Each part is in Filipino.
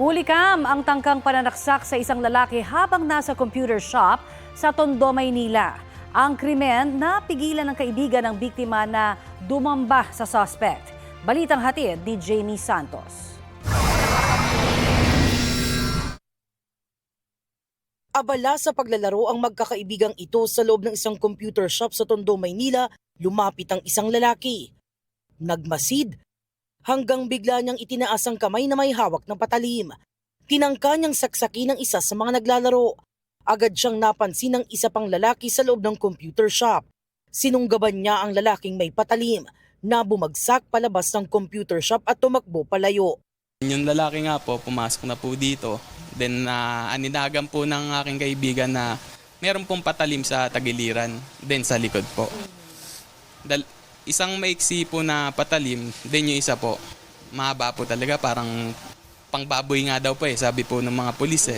Hulikam ang tangkang pananaksak sa isang lalaki habang nasa computer shop sa Tondo, Maynila. Ang krimen napigilan ng kaibigan ng biktima na dumamba sa suspect. Balitang hatid ni Jamie Santos. Abala sa paglalaro ang magkakaibigang ito sa loob ng isang computer shop sa Tondo, Maynila, lumapit ang isang lalaki. Nagmasid hanggang bigla niyang itinaas ang kamay na may hawak ng patalim. Tinangka niyang saksakin ng isa sa mga naglalaro. Agad siyang napansin ng isa pang lalaki sa loob ng computer shop. Sinunggaban niya ang lalaking may patalim na bumagsak palabas ng computer shop at tumakbo palayo. Yung lalaki nga po, pumasok na po dito. Then aninagan po ng aking kaibigan na meron pong patalim sa tagiliran, then sa likod po. Isang maiksi po na patalim, then yung isa po, mahaba po talaga, parang pangbaboy nga daw po sabi po ng mga pulis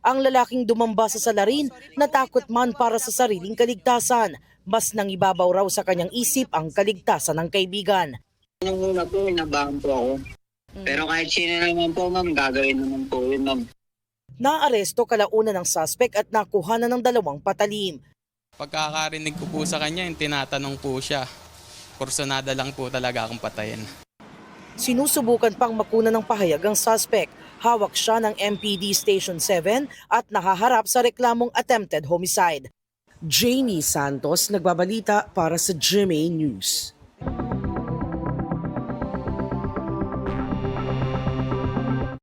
Ang lalaking dumamba sa salarin, natakot man para sa sariling kaligtasan. Mas nangibabaw raw sa kanyang isip ang kaligtasan ng kaibigan. Nung una po, inabahan po ako. Pero kahit sino naman po, ma'am, gagawin naman po yun, ma'am. Naaresto kalauna ng suspect at nakuha na ng 2 patalim. Pagkakarinig ko po sa kanya, yung tinatanong po siya, kursunada lang po talaga akong patayin. Sinusubukan pang makuna ng pahayag ang suspect. Hawak siya ng MPD Station 7 at nahaharap sa reklamong attempted homicide. Jamie Santos, nagbabalita para sa GMA News.